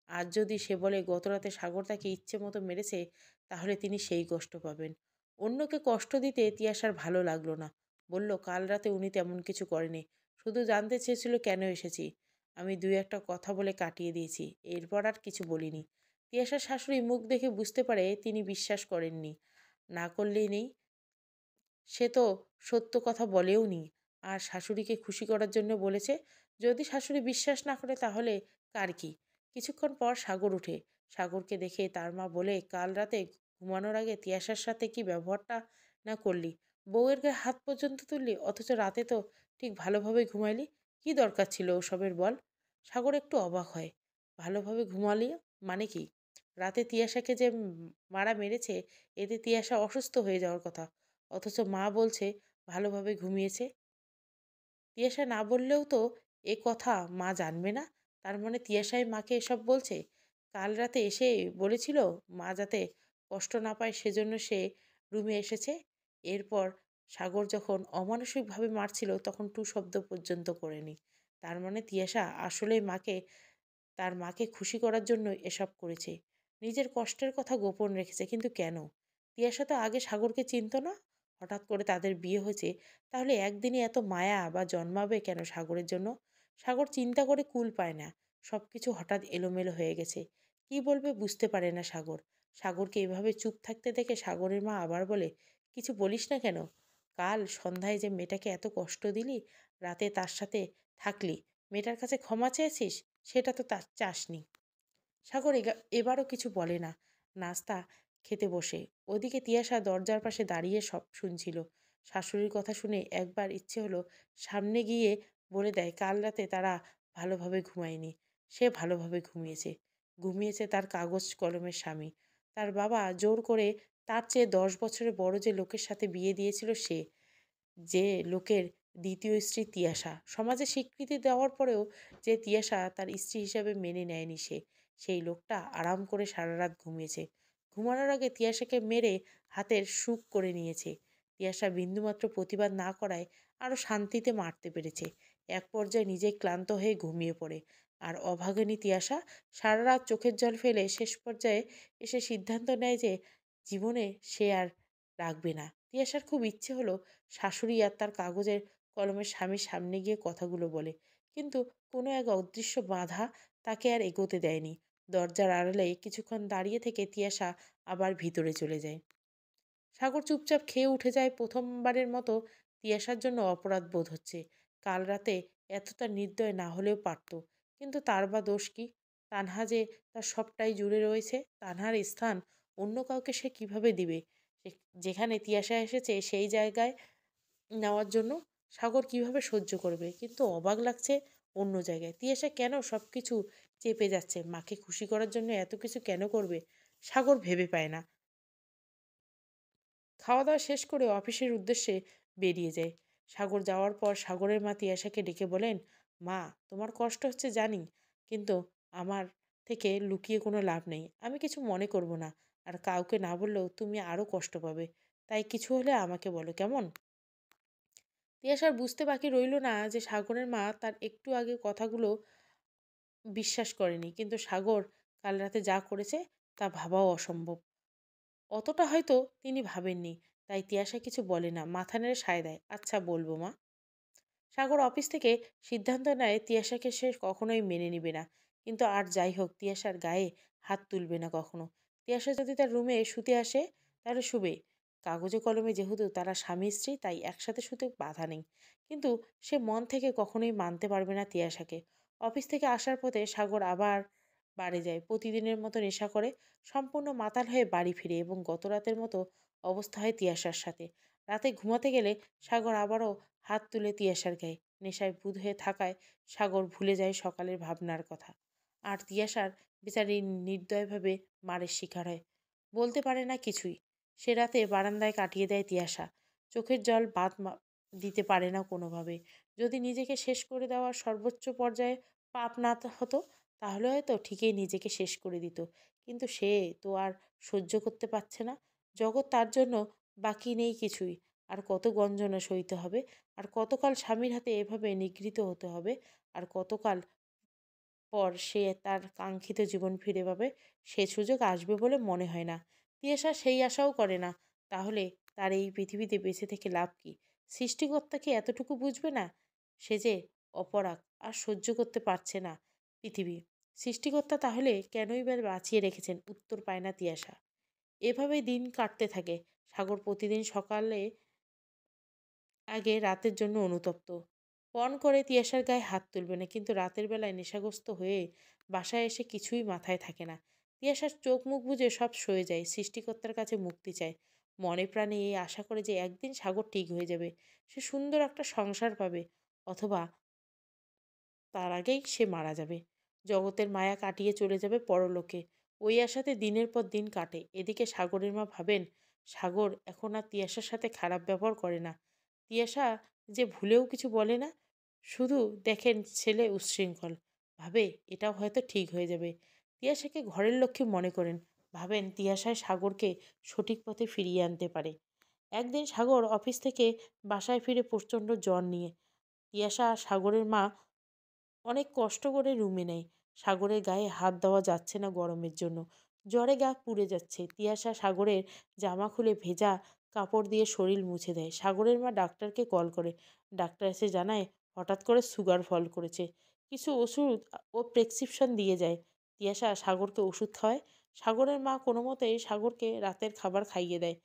আজ যদি সে বলে গতরাতে সাগর তাকে ইচ্ছে মতো মেরেছে, তাহলে তিনি সেই কষ্ট পাবেন। অন্যকে কষ্ট দিতে তিয়াশার ভালো লাগলো না। বলল, কাল রাতে উনি তেমন কিছু করেনি, শুধু জানতে চেয়েছিল কেন এসেছি। আমি দুই একটা কথা বলে কাটিয়ে দিয়েছি, এরপর আর কিছু বলিনি। তিয়াশার শাশুড়ি মুখ দেখে বুঝতে পারে তিনি বিশ্বাস করেননি। না করলেই নেই, সে তো সত্য কথা বলেও নি। আর শাশুড়িকে খুশি করার জন্য বলেছে। যদি শাশুড়ি বিশ্বাস না করে তাহলে কার কি? কিছুক্ষণ পর সাগর উঠে। সাগরকে দেখে তার মা বলে, কাল রাতে ঘুমানোর আগে তিয়াসার সাথে কি ব্যবহারটা না করলি? বউয়ের গায়ে হাত পর্যন্ত তুললি, অথচ রাতে তো ঠিক ভালোভাবে ঘুমাইলি। কি দরকার ছিল ওসবের বল? সাগর একটু অবাক হয়। ভালোভাবে ঘুমালি মানে কি? রাতে তিয়াসাকে যে মারা মেরেছে, এতে তিয়াসা অসুস্থ হয়ে যাওয়ার কথা, অথচ মা বলছে ভালোভাবে ঘুমিয়েছে। তিয়াশা না বললেও তো এ কথা মা জানবে না। তার মানে তিয়াশাই মাকে এসব বলছে। কাল রাতে এসে বলেছিল মা যাতে কষ্ট না পায় সেজন্য সে রুমে এসেছে। এরপর সাগর যখন অমানসিকভাবে মারছিল তখন টু শব্দ পর্যন্ত করেনি। তার মানে তিয়াশা আসলেই তার মাকে খুশি করার জন্য এসব করেছে। নিজের কষ্টের কথা গোপন রেখেছে, কিন্তু কেন? তিয়াশা তো আগে সাগরকে চিনত না। হঠাৎ করে তাদের বিয়ে হয়েছে, তাহলে একদিনে এত মায়া বা জন্মাবে কেন সাগরের জন্য? সাগর চিন্তা করে কুল পায় না। সবকিছু হঠাৎ এলোমেলো হয়ে গেছে। কি বলবে বুঝতে পারে না সাগর। সাগরকে এভাবে চুপ থাকতে দেখে সাগরের মা আবার বলে, কিছু বলিস না কেন? কাল সন্ধ্যায় যে মেয়েটাকে এত কষ্ট দিলি, রাতে তার সাথে থাকলি, মেয়েটার কাছে ক্ষমা চেয়েছিস? সেটা তো তা চাসনি। সাগর এবারও কিছু বলে না। নাস্তা খেতে বসে। ওদিকে তিয়াশা দরজার পাশে দাঁড়িয়ে সব শুনছিল। শাশুড়ির কথা শুনে একবার ইচ্ছে হলো সামনে গিয়ে বলে দেয় কাল রাতে তারা ভালোভাবে ঘুমায়নি। সে ভালোভাবে ঘুমিয়েছে। ঘুমিয়েছে তার কাগজ কলমের স্বামী। তার বাবা জোর করে তার চেয়ে 10 বছরের বড় যে লোকের সাথে বিয়ে দিয়েছিল সে। যে লোকের দ্বিতীয় স্ত্রী তিয়াশা। সমাজে স্বীকৃতি দেওয়ার পরেও যে তিয়াশা তার স্ত্রী হিসেবে মেনে নেয়নি সে। সেই লোকটা আরাম করে সারা রাত ঘুমিয়েছে। ঘুমানোর আগে তিয়াশাকে মেরে হাতের সুখ করে নিয়েছে। তিয়াশা বিন্দুমাত্র প্রতিবাদ না করায় আরো শান্তিতে মারতে পেরেছে। এক পর্যায়ে নিজে ক্লান্ত হয়ে ঘুমিয়ে পড়ে। আর অভাগিনী তিয়াশা সারা রাত চোখের জল ফেলে শেষ পর্যায়ে এসে সিদ্ধান্ত নেয় যে জীবনে সে আর রাখবে না। তিয়াশার খুব ইচ্ছে হলো শাশুড়ি আর তার কাগজের কলমের স্বামীর সামনে গিয়ে কথাগুলো বলে, কিন্তু কোনো এক অদৃশ্য বাধা তাকে আর এগোতে দেয়নি। দরজার আড়ালে কিছুক্ষণ দাঁড়িয়ে থেকে তিয়াশা আবার ভিতরে চলে যায়। সাগর চুপচাপ খেয়ে উঠে যায়। প্রথমবারের মতো তিয়াশার জন্য অপরাধ বোধ হচ্ছে। কাল রাতে এতটা নির্দয় না হলেও পারত, কিন্তু তার বা দোষ কি? তানহা যে তার সবটাই জুড়ে রয়েছে, তানহার স্থান অন্য কাউকে সে কিভাবে দিবে? যেখানে তিয়াশা এসেছে সেই জায়গায় নেওয়ার জন্য সাগর কিভাবে সহ্য করবে? কিন্তু অবাক লাগছে অন্য জায়গায়। তিয়াশা কেন সবকিছু চেপে যাচ্ছে? মাকে খুশি করার জন্য এত কিছু কেন করবে? সাগর ভেবে পায় না। খাওয়া দাওয়া শেষ করে অফিসের উদ্দেশ্যে বেরিয়ে যায়। সাগর যাওয়ার পর সাগরের মা তিয়াশাকে ডেকে বলেন, মা, তোমার কষ্ট হচ্ছে জানি, কিন্তু আমার থেকে লুকিয়ে কোনো লাভ নেই। আমি কিছু মনে করব না, আর কাউকে না বললেও তুমি আরও কষ্ট পাবে। তাই কিছু হলে আমাকে বলো, কেমন? তিয়াশার বুঝতে বাকি রইল না যে সাগরের মা তার একটু আগে কথাগুলো বিশ্বাস করেনি, কিন্তু সাগর কাল রাতে যা করেছে তা ভাবাও অসম্ভব। অতটা হয়তো তিনি ভাবেননি। তাই তিয়াশা কিছু বলে না, মাথা নেড়ে সায় দেয়, আচ্ছা বলবো মা। সাগর অফিস থেকে সিদ্ধান্ত নেয় তিয়াশাকে সে কখনোই মেনে নিবে না। কিন্তু আর যাই হোক, তিয়াশার গায়ে হাত তুলবে না কখনো। তিয়াশা যদি তার রুমে শুতে আসে তাহলে শুবে। কাগজে কলমে যেহেতু তারা স্বামী স্ত্রী, তাই একসাথে শুতে বাধা নেই। কিন্তু সে মন থেকে কখনোই মানতে পারবে না তিয়াশাকে। অফিস থেকে আসার পথে সাগর আবার বাড়ি যায়। প্রতিদিনের মতো নেশা করে সম্পূর্ণ মাতাল হয়ে বাড়ি ফিরে, এবং গত রাতের মতো অবস্থা হয় তিয়াশার সাথে। রাতে ঘুমাতে গেলে সাগর আবারও হাত তুলে তিয়াশার গায়ে। নেশায় বুঁদ হয়ে থাকায় সাগর ভুলে যায় সকালের ভাবনার কথা। আর তিয়াশার বেচারি নির্দয়ভাবে মারের শিকার হয়। বলতে পারে না কিছুই। সে রাতে বারান্দায় কাটিয়ে দেয় তিয়াশা। চোখের জল দিতে পারে না কোনোভাবে। যদি নিজেকে শেষ করে দেওয়ার সর্বোচ্চ পর্যায়ে পাপ না হতো, তাহলে হয়তো ঠিকই নিজেকে শেষ করে দিত। কিন্তু সে তো আর সহ্য করতে পারছে না। জগৎ তার জন্য বাকি নেই কিছুই। আর কত গঞ্জনা সইতে হবে? আর কতকাল স্বামীর হাতে এভাবে নিগৃহীত হতে হবে? আর কতকাল পর সে তার কাঙ্ক্ষিত জীবন ফিরে পাবে? সে সুযোগ আসবে বলে মনে হয় না। তিয়াশা সেই আশাও করে না। তাহলে তার এই পৃথিবীতে বেঁচে থেকে লাভ কি? সৃষ্টিকর্তা কি এতটুকু বুঝবে না? সে যে অপরাগ, আর সহ্য করতে পারছে না পৃথিবী। সৃষ্টিকর্তা তাহলে কেনই বা বাঁচিয়ে রেখেছেন? উত্তর পায় না তিয়াশা। এভাবেই দিন কাটতে থাকে। সাগর প্রতিদিন সকালে আগে রাতের জন্য অনুতপ্ত। পণ করে তিয়াশার গায়ে হাত তুলবে না, কিন্তু রাতের বেলায় নেশাগ্রস্ত হয়ে বাসায় এসে কিছুই মাথায় থাকে না। তিয়াশার চোখ মুখ বুজে সব সয়ে যায়, সৃষ্টিকর্তার কাছে মুক্তি চায়। মনে প্রাণে এই আশা করে যে একদিন সাগর ঠিক হয়ে যাবে, সে সুন্দর একটা সংসার পাবে, অথবা তার আগেই সে মারা যাবে। জগতের মায়া কাটিয়ে চলে যাবে পরলোকে। ওই আশাতে দিনের পর দিন কাটে। এদিকে সাগরের মা ভাবেন, সাগর এখন আর তিয়াশার সাথে খারাপ ব্যবহার করে না। তিয়াশা যে ভুলেও কিছু বলে না, শুধু দেখেন ছেলে উচ্ছৃঙ্খল। ভাবে এটাও হয়তো ঠিক হয়ে যাবে। তিয়াশাকে ঘরের লক্ষ্মী মনে করেন। ভাবেন তিয়াশায় সাগরকে সঠিক পথে ফিরিয়ে আনতে পারে। একদিন সাগর অফিস থেকে বাসায় ফিরে প্রচণ্ড জ্বর নিয়ে। তিয়াশা আর সাগরের মা অনেক কষ্ট করে রুমে নেয়। সাগরের গায়ে হাত দেওয়া যাচ্ছে না গরমের জন্য। জ্বরে গা পুড়ে যাচ্ছে। তিয়াশা সাগরের জামা খুলে ভেজা কাপড় দিয়ে শরীর মুছে দেয়। সাগরের মা ডাক্তারকে কল করে। ডাক্তার এসে জানায় হঠাৎ করে সুগার ফল করেছে। কিছু ওষুধ ও প্রেসক্রিপশন দিয়ে যায়। তিয়াশা সাগরকে ওষুধ খাওয়ায়। সাগরের মা কোনো মতে সাগরকে রাতের খাবার খাইয়ে দেয়।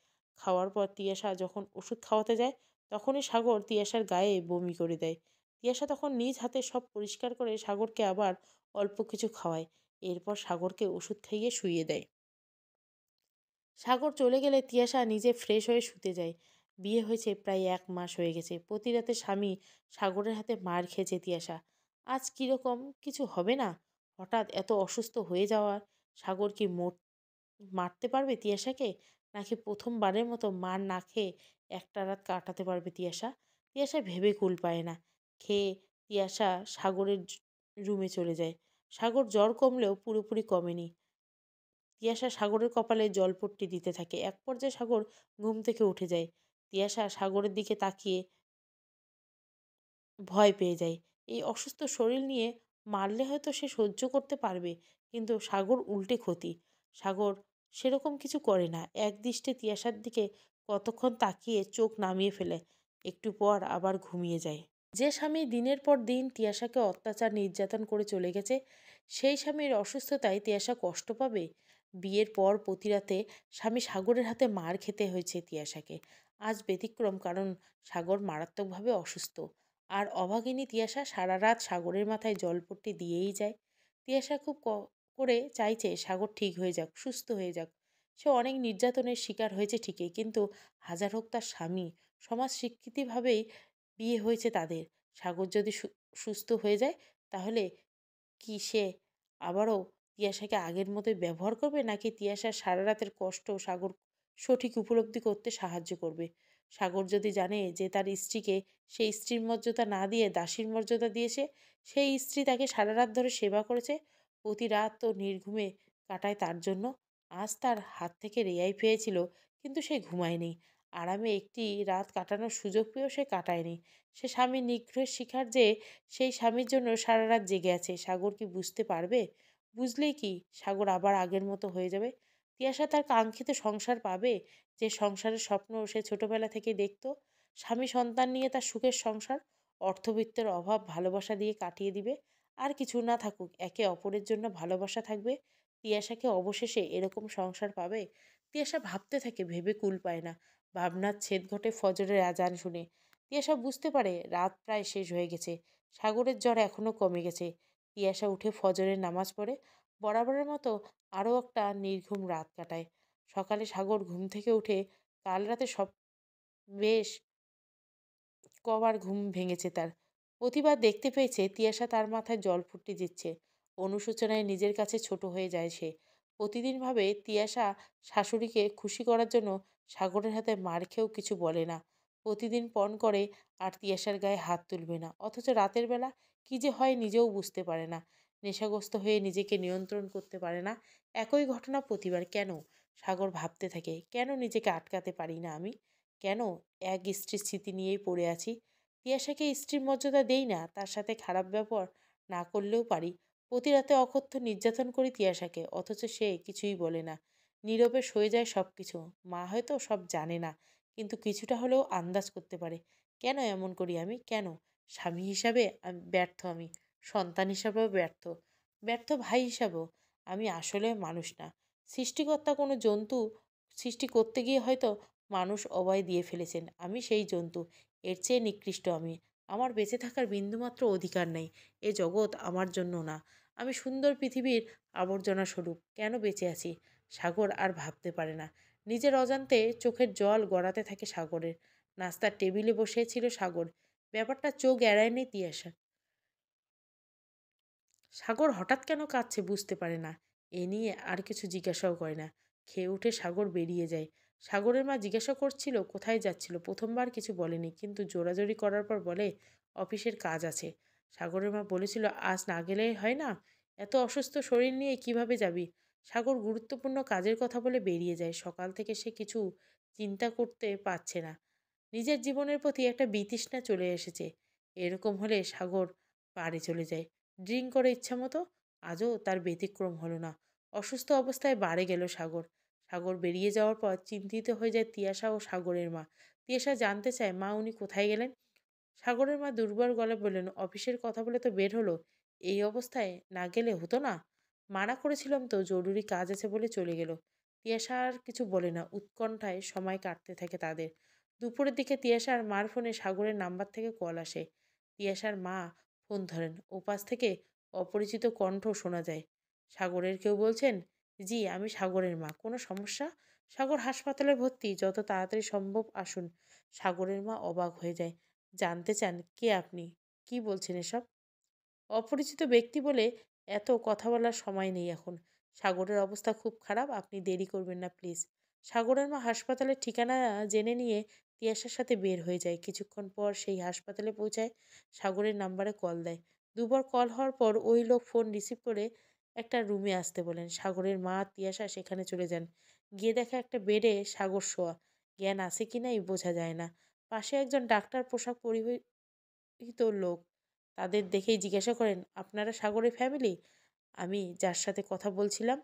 খাওয়ার পর তিয়াশা যখন ওষুধ খাওয়াতে যায়, তখনই সাগর তিয়াশার গায়ে বমি করে দেয়। তিয়াশা তখন নিজ হাতে সব পরিষ্কার করে সাগরকে আবার অল্প কিছু খাওয়ায়। এরপর সাগরকে ওষুধ খাইয়ে শুইয়ে দেয়। সাগর চলে গেলে তিয়াশা নিজে ফ্রেশ হয়ে শুতে যায়। বিয়ে হয়েছে প্রায় 1 মাস হয়ে গেছে। প্রতি রাতে স্বামী সাগরের হাতে মার খেয়েছে তিয়াশা। আজ কিরকম কিছু হবে না? হঠাৎ এত অসুস্থ হয়ে যাওয়ার সাগর কি মারতে পারবে তিয়াশাকে? নাকি প্রথমবারের মতো মার না খেয়ে একটা রাত কাটাতে পারবে তিয়াশা? তিয়াশা ভেবে কুল পায় না। খেয়ে তিয়াশা সাগরের রুমে চলে যায়। সাগর জ্বর কমলেও পুরোপুরি কমেনি। তিয়াশা সাগরের কপালে জলপট্টি দিতে থাকে। এক পর্যায়ে সাগর ঘুম থেকে উঠে যায়। তিয়াশা সাগরের দিকে তাকিয়ে ভয় পেয়ে যায়। এই অসুস্থ শরীর নিয়ে মারলে হয়তো সে সহ্য করতে পারবে, কিন্তু সাগর উল্টে ক্ষতি। সাগর সেরকম কিছু করে না। একদৃষ্টে তিয়াশার দিকে কতক্ষণ তাকিয়ে চোখ নামিয়ে ফেলে। একটু পর আবার ঘুমিয়ে যায়। যে স্বামী দিনের পর দিন তিয়াশাকে অত্যাচার নির্যাতন করে চলে গেছে, সেই স্বামীর অসুস্থতায় তিয়াশা কষ্ট পাবে? বিয়ের পর প্রতি রাতে স্বামী সাগরের হাতে মার খেতে হয়েছে তিয়াশাকে। আজ ব্যতিক্রম, কারণ সাগর মারাত্মকভাবে অসুস্থ। আর অভাগিনী তিয়াশা সারা রাত সাগরের মাথায় জলপট্টি দিয়েই যায়। তিয়াশা খুব করে চাইছে সাগর ঠিক হয়ে যাক, সুস্থ হয়ে যাক। সে অনেক নির্যাতনের শিকার হয়েছে ঠিকই, কিন্তু হাজার হোক তার স্বামী। সমাজ স্বীকৃতিভাবেই বিয়ে হয়েছে তাদের। সাগর যদি সুস্থ হয়ে যায়, তাহলে কি সে আবারও তিয়াশাকে আগের মতোই ব্যবহার করবে, নাকি তিয়াশার সারা রাতের কষ্ট সাগর সঠিক উপলব্ধি করতে সাহায্য করবে? সাগর যদি জানে যে তার স্ত্রীকে সেই স্ত্রীর মর্যাদা না দিয়ে দাসীর মর্যাদা দিয়েছে, সেই স্ত্রী তাকে সারা রাত ধরে সেবা করেছে, প্রতি রাত তো নির্ঘুমে কাটায় তার জন্য, আজ তার হাত থেকে রেহাই পেয়েছিল, কিন্তু সে ঘুমায়নি। আরামে একটি রাত কাটানোর সুযোগ পেয়েও সে কাটায়নি। সে স্বামীর নিগ্রহের শিকার যে সেই স্বামীর জন্য সারা রাত জেগে আছে। সাগর কি বুঝতে পারবে? বুঝলেই কি সাগর আবার আগের মতো হয়ে যাবে? তিয়াশা তার কাঙ্ক্ষিত সংসার পাবে, যে সংসারের স্বপ্ন সে ছোটবেলা থেকে দেখতো? স্বামী সন্তান নিয়ে তার সুখের সংসার অর্থবিত্তের অভাব ভালোবাসা দিয়ে কাটিয়ে দিবে। আর কিছু না থাকুক, একে অপরের জন্য ভালোবাসা থাকবে। তিয়াশাকে অবশেষে এরকম সংসার পাবে? তিয়াশা ভাবতে থাকে, ভেবে কুল পায় না। ভাবনার ছেদ ঘটে ফজরের আজান শুনে। তিয়াশা বুঝতে পারে রাত প্রায় শেষ হয়ে গেছে। সাগরের জ্বর এখনও কমে গেছে। তিয়াশা উঠে ফজরের নামাজ পড়ে। বরাবরের মতো আরও একটা নির্ঘুম রাত কাটায়। সকালে সাগর ঘুম থেকে উঠে কাল রাতে বেশ কবার ঘুম ভেঙেছে তার। প্রতিবার দেখতে পেয়েছে তিয়াশা তার মাথায় জলপট্টি দিচ্ছে। অনুশোচনায় নিজের কাছে ছোট হয়ে যায় সে। প্রতিদিন ভাবে তিয়াশা শাশুড়িকে খুশি করার জন্য সাগরের হাতে মার খেয়েও কিছু বলে না। প্রতিদিন পণ করে আর তিয়াশার গায়ে হাত তুলবে না। অথচ রাতের বেলা কি যে হয় নিজেও বুঝতে পারে না। নেশাগ্রস্ত হয়ে নিজেকে নিয়ন্ত্রণ করতে পারে না। একই ঘটনা প্রতিবার। কেন? সাগর ভাবতে থাকে, কেন নিজেকে আটকাতে পারি না আমি? কেন এক স্ত্রীর স্মৃতি নিয়েই পড়ে আছি? তিয়াশাকে স্ত্রীর মর্যাদা দেই না, তার সাথে খারাপ ব্যবহার না করলেও পারি। প্রতি রাতে অকথ্য নির্যাতন করি তিয়াশাকে, অথচ সে কিছুই বলে না। নীরবে সয়ে যায় সব কিছু। মা হয়তো সব জানে না, কিন্তু কিছুটা হলেও আন্দাজ করতে পারে। কেন এমন করি আমি? কেন? স্বামী হিসাবে ব্যর্থ আমি। সন্তান হিসাবেও ব্যর্থ, ব্যর্থ ভাই হিসাবেও। আমি আসলে মানুষ না, সৃষ্টিকর্তা কোনো জন্তু সৃষ্টি করতে গিয়ে হয়তো মানুষ অভয় দিয়ে ফেলেছেন, আমি সেই জন্তু। এর চেয়ে নিকৃষ্ট আমি। আমার বেঁচে থাকার বিন্দুমাত্র অধিকার নেই। এ জগৎ আমার জন্য না। আমি সুন্দর পৃথিবীর আবর্জনা স্বরূপ কেন বেঁচে আছি? সাগর আর ভাবতে পারে না। নিজের অজান্তে চোখের জল গড়াতে থাকে সাগরের। নাস্তার টেবিলে বসেছিল সাগর। ব্যাপারটা চোখ এড়ায়নি তিয়াসা। সাগর হঠাৎ কেন কাঁদছে বুঝতে পারে না। এ নিয়ে আর কিছু জিজ্ঞাসাও করে না। খেয়ে উঠে সাগর বেরিয়ে যায়। সাগরের মা জিজ্ঞাসা করছিল কোথায় যাচ্ছিল। প্রথমবার কিছু বলেনি, কিন্তু জোরাজোরি করার পর বলে অফিসের কাজ আছে। সাগরের মা বলেছিল আজ না গেলে হয় না? এত অসুস্থ শরীর নিয়ে কিভাবে যাবি? সাগর গুরুত্বপূর্ণ কাজের কথা বলে বেরিয়ে যায়। সকাল থেকে সে কিছু চিন্তা করতে পারছে না। নিজের জীবনের প্রতি একটা বিতৃষ্ণা চলে এসেছে। এরকম হলে সাগর বাড়ি চলে যায় ড্রিঙ্ক করে ইচ্ছামতো। আজও তার ব্যতিক্রম হলো না। অসুস্থ অবস্থায় বাড়ি গেল সাগর। সাগর বেরিয়ে যাওয়ার পর চিন্তিত হয়ে যায় তিয়াশা ও সাগরের মা। তিয়াশা জানতে চায় মা উনি কোথায় গেলেন। সাগরের মা দুর্বল গলায় বললেন অফিসের কথা বলে তো বের হলো। এই অবস্থায় না গেলে হতো না? মানা করেছিলাম তো, জরুরি কাজ আছে বলে চলে গেল। তিয়াশা আর কিছু বলে না। উৎকণ্ঠায় সময় কাটতে থাকে তাদের। দুপুরের দিকে তিয়াশার মার ফোনে সাগরের নাম্বার থেকে কল আসে। তিয়াশার মা ফোন ধরেন। ওপাশ থেকে অপরিচিত কণ্ঠ শোনা যায়। সাগরের কেউ বলছেন? জি, আমি সাগরের মা। কোনো সমস্যা? সাগর হাসপাতালে ভর্তি, যত তাড়াতাড়ি সম্ভব আসুন। সাগরের মা অবাক হয়ে যায়। জানতে চান কে আপনি? কি বলছেন এসব? অপরিচিত ব্যক্তি বলে এত কথা বলার সময় নেই এখন। সাগরের অবস্থা খুব খারাপ, আপনি দেরি করবেন না প্লিজ। সাগরের মা হাসপাতালের ঠিকানা জেনে নিয়ে তিয়াসার সাথে বের হয়ে যায়। কিছুক্ষণ পর সেই হাসপাতালে পৌঁছায়। সাগরের নাম্বারে কল দেয়। দুবার কল হওয়ার পর ওই লোক ফোন রিসিভ করে একটা রুমে আসতে বলেন। সাগরের মা আর তিয়াসা সেখানে চলে যান। গিয়ে দেখে একটা বেডে সাগর শোয়া। জ্ঞান আছে কি নাই বোঝা যায় না। পাশে একজন ডাক্তার পোশাক পরিহিত লোক তাদের দেখেই জিজ্ঞাসা করেন, আপনারা সাগরের ফ্যামিলি? আমি যার সাথে কথা বলছিলাম।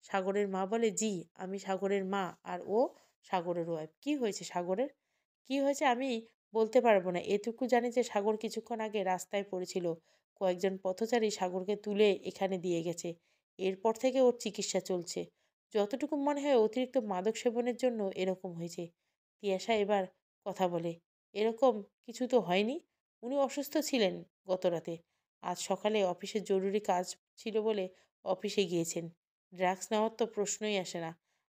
সাগরের মা বলে, জি, আমি সাগরের মা। আর ও সাগরের ওয়াইফ। কি হয়েছে সাগরের? কি হয়েছে আমি বলতে পারবো না। এটুকু জানি যে সাগর কিছুক্ষণ আগে রাস্তায় পড়েছিল। কয়েকজন পথচারী সাগরকে তুলে এখানে দিয়ে গেছে। এরপর থেকে ওর চিকিৎসা চলছে। যতটুকু মনে হয় অতিরিক্ত মাদক সেবনের জন্য এরকম হয়েছে। তিয়াশা এবার কথা বলে, এরকম কিছু তো হয়নি। উনি অসুস্থ ছিলেন গতরাতে। আজ সকালে অফিসের জরুরি কাজ ছিল বলে অফিসে গিয়েছেন। ড্রাগস নেওয়ার তো প্রশ্নই আসে না।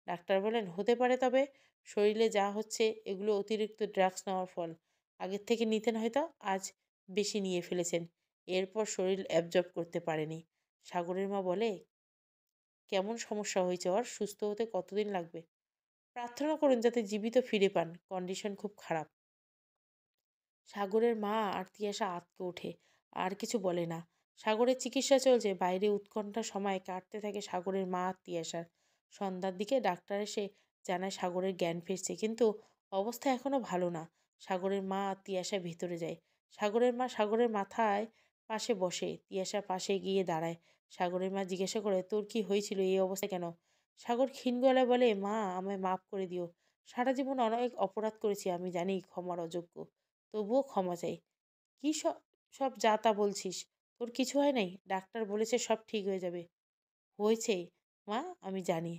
ডাক্তার বলেন হতে পারে, তবে শরীরে যা হচ্ছে এগুলো অতিরিক্ত ড্রাগস নেওয়ার ফল। আগের থেকে নিতেন হয়তো, আজ বেশি নিয়ে ফেলেছেন। এরপর শরীর অ্যাবজর্ব করতে পারেনি। সাগরের মা বলে, কেমন সমস্যা হয়েছে ওর? সুস্থ হতে কতদিন লাগবে? প্রার্থনা করুন যাতে জীবিত ফিরে পান। কন্ডিশন খুব খারাপ। সাগরের মা আর তিয়াশা আঁতকে ওঠে। আর কিছু বলে না। সাগরের চিকিৎসা চলছে। বাইরে উৎকণ্ঠার সময় কাটতে থাকে সাগরের মা আর তিয়াশার। সন্ধ্যার দিকে ডাক্তার এসে জানায় সাগরের জ্ঞান ফিরছে, কিন্তু অবস্থা এখনো ভালো না। সাগরের মা আর তিয়াশা ভিতরে যায়। সাগরের মা সাগরের মাথায় পাশে বসে। তিয়াশা পাশে গিয়ে দাঁড়ায়। সাগরের মা জিজ্ঞাসা করে, তোর কি হয়েছিল, এই অবস্থা কেন? সাগর ক্ষীণ গলায় বলে, মা আমায় মাফ করে দিও। সারা জীবন অনেক অপরাধ করেছি, আমি জানি ক্ষমার অযোগ্য, তবুও ক্ষমা চাই। কি সব যা তা বলছিস? তোর কিছু হয় নাই? ডাক্তার বলেছে সব ঠিক হয়ে যাবে। হয়েছে মা, আমি জানি।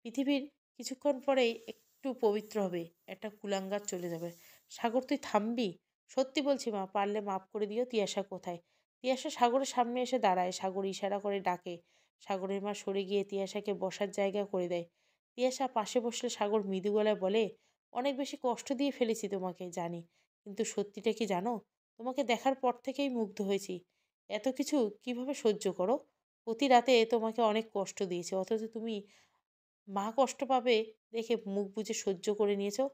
পৃথিবীর কিছুক্ষণ পরেই একটু পবিত্র হবে। একটা কুলাঙ্গার চলে যাবে। সাগর তুই থামবি? সত্যি বলছি মা, পারলে মাফ করে দিও। তিয়াশা কোথায়? তিয়াশা সাগরের সামনে এসে দাঁড়ায়। সাগর ইশারা করে ডাকে। সাগরের মা সরে গিয়ে তিয়াশাকে বসার জায়গা করে দেয়। তিয়াশা পাশে বসলে সাগর মৃদু গলায় বলে, অনেক বেশি কষ্ট দিয়ে ফেলেছি তোমাকে, জানি। কিন্তু সত্যিটা কি জানো? তোমাকে দেখার পর থেকেই মুগ্ধ হয়েছি। এত কিছু কিভাবে সহ্য করো? প্রতি রাতে তোমাকে অনেক কষ্ট দিয়েছে, অথচ তুমি মা কষ্ট পাবে দেখে মুখ বুজে সহ্য করে নিয়েছো।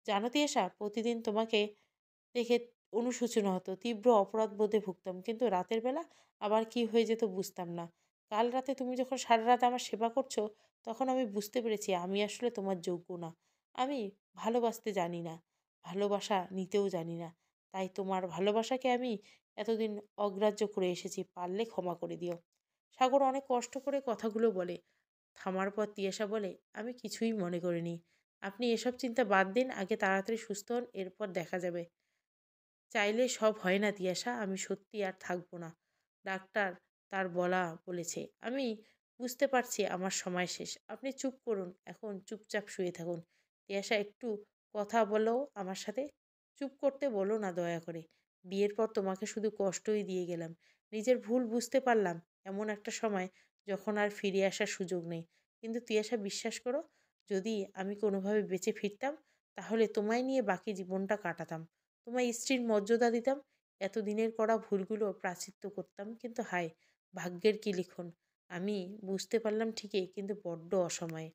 জানো তিয়াশা, প্রতিদিন তোমাকে দেখে অনুশোচনা হতো, তীব্র অপরাধ বোধে ভুগতাম, কিন্তু রাতের বেলা আবার কি হয়ে যেত বুঝতাম না। কাল রাতে তুমি যখন সারা রাত আমার সেবা করছো, তখন আমি বুঝতে পেরেছি আমি আসলে তোমার যোগ্য না। আমি ভালোবাসতে জানি না, ভালোবাসা নিতেও জানি না। তাই তোমার ভালোবাসাকে আমি এতদিন অগ্রাহ্য করে এসেছি। পারলে ক্ষমা করে দিও। সাগর অনেক কষ্ট করে কথাগুলো বলে। থামার পর তিয়াশা বলে, আমি কিছুই মনে করিনি। আপনি এসব চিন্তা বাদ দিন, আগে তাড়াতাড়ি সুস্থ হন, এরপর দেখা যাবে। চাইলে সব হয় না তিয়াশা, আমি সত্যি আর থাকবো না। ডাক্তার তার বলা বলেছে। আমি বুঝতে পারছি আমার সময় শেষ। আপনি চুপ করুন, এখন চুপচাপ শুয়ে থাকুন। তিয়াশা, একটু কথা বলো আমার সাথে। চুপ করতে বলো না দয়া করে। বিয়ের পর তোমাকে শুধু কষ্টই দিয়ে গেলাম। নিজের ভুল বুঝতে পারলাম এমন একটা সময় যখন আর ফিরে আসার সুযোগ নেই। কিন্তু তিয়াশা, বিশ্বাস করো, যদি আমি কোনোভাবে বেঁচে ফিরতাম তাহলে তোমায় নিয়ে বাকি জীবনটা কাটাতাম। তোমায় স্ত্রীর মর্যাদা দিতাম। এতদিনের করা ভুলগুলো প্রায়শ্চিত্ত করতাম। কিন্তু হায়, ভাগ্যের কি লিখন! আমি বুঝতে পারলাম ঠিকই, কিন্তু বড্ড অসময়ে।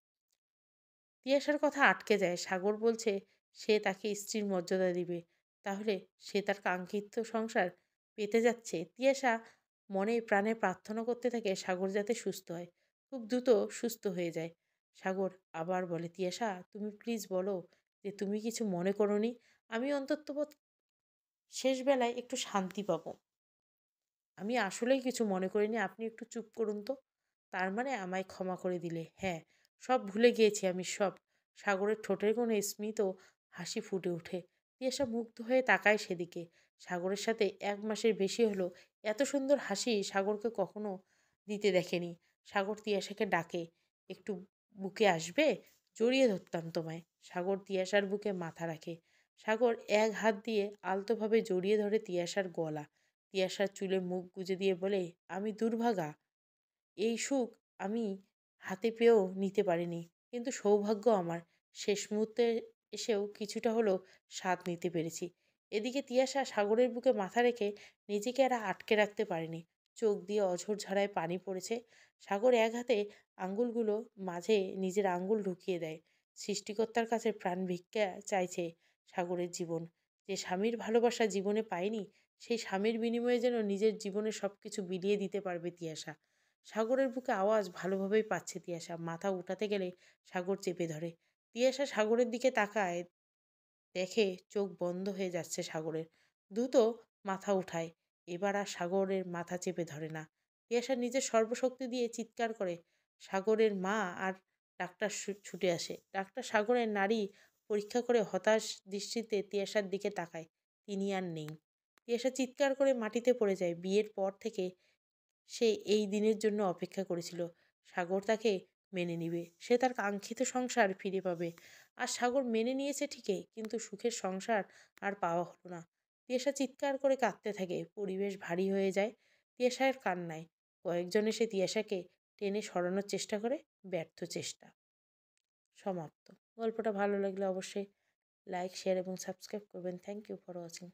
তিয়াসার কথা আটকে যায়। সাগর বলছে সে তাকে স্ত্রীর মর্যাদা দিবে। তাহলে সে তার কাঙ্ক্ষিত সংসার পেতে যাচ্ছে। তিয়াসা মনে প্রাণে প্রার্থনা করতে থাকে সাগর যাতে সুস্থ হয়, খুব দ্রুত সুস্থ হয়ে যায়। সাগর আবার বলে, তিয়াসা, তুমি প্লিজ বলো যে তুমি কিছু মনে করোনি। আমি অন্তত শেষ বেলায় একটু শান্তি পাবো। আমি আসলেই কিছু মনে করিনি। আপনি একটু চুপ করুন তো। তার মানে আমায় ক্ষমা করে দিলে? হ্যাঁ, সব ভুলে গিয়েছি আমি, সব। সাগরের ঠোঁটের কোণে স্মিত হাসি ফুটে ওঠে। তিয়াসা মুগ্ধ হয়ে তাকায় সেদিকে। সাগরের সাথে 1 মাসের বেশি হলো এত সুন্দর হাসি সাগরকে কখনো দিতে দেখেনি। সাগর তিয়াসাকে ডাকে, একটু বুকে আসবে? জড়িয়ে ধরতাম তোমায়। সাগর তিয়াসার বুকে মাথা রাখে। সাগর এক হাত দিয়ে আলতোভাবে জড়িয়ে ধরে তিয়াসার গলা। তিয়াসার চুলে মুখ গুজে দিয়ে বলে, আমি দুর্ভাগা। এই সুখ আমি হাতে পেয়েও নিতে পারিনি। কিন্তু সৌভাগ্য আমার, শেষ মুহূর্তে এসেও কিছুটা হলেও স্বাদ নিতে পেরেছি। এদিকে তিয়াসা সাগরের বুকে মাথা রেখে নিজেকে আর আটকে রাখতে পারেনি। চোখ দিয়ে অঝোর ঝরায় পানি পড়েছে। সাগর এক হাতে আঙ্গুলগুলো মাঝে নিজের আঙ্গুল ঢুকিয়ে দেয়। সৃষ্টিকর্তার কাছে প্রাণ ভিক্ষা চাইছে সাগরের জীবন। যে স্বামীর ভালোবাসা জীবনে পায়নি, সেই স্বামীর বিনিময়ে যেন নিজের জীবনের সব কিছু বিলিয়ে দিতে পারবে তিয়াসা। সাগরের বুকে আওয়াজ ভালোভাবেই পাচ্ছে তিয়াসা। মাথা উঠাতে গেলে সাগর চেপে ধরে। তিয়াসা সাগরের দিকে তাকায়, দেখে চোখ বন্ধ হয়ে যাচ্ছে সাগরের। দ্রুত মাথা উঠায়। এবার আর সাগরের মাথা চেপে ধরে না। তিয়াসা নিজের সর্বশক্তি দিয়ে চিৎকার করে। সাগরের মা আর ডাক্তার ছুটে আসে। ডাক্তার সাগরের নাড়ি পরীক্ষা করে হতাশ দৃষ্টিতে তিয়াসার দিকে তাকায়। তিনি আর নেই। তিয়াসা চিৎকার করে মাটিতে পড়ে যায়। বিয়ের পর থেকে সে এই দিনের জন্য অপেক্ষা করেছিল। সাগর তাকে মেনে নিবে। সে তার কাঙ্ক্ষিত সংসার ফিরে পাবে। আর সাগর মেনে নিয়েছে ঠিকই, কিন্তু সুখের সংসার আর পাওয়া হলো না। তিয়াসা চিৎকার করে কাঁদতে থাকে। পরিবেশ ভারী হয়ে যায় তিয়াসার কান্নায়। কয়েকজন এসে তিয়াসাকে টেনে সরানোর চেষ্টা করে, ব্যর্থ চেষ্টা। সমাপ্ত। গল্পটা ভালো লাগলে অবশ্যই লাইক, শেয়ার এবং সাবস্ক্রাইব করবেন। Thank you for watching.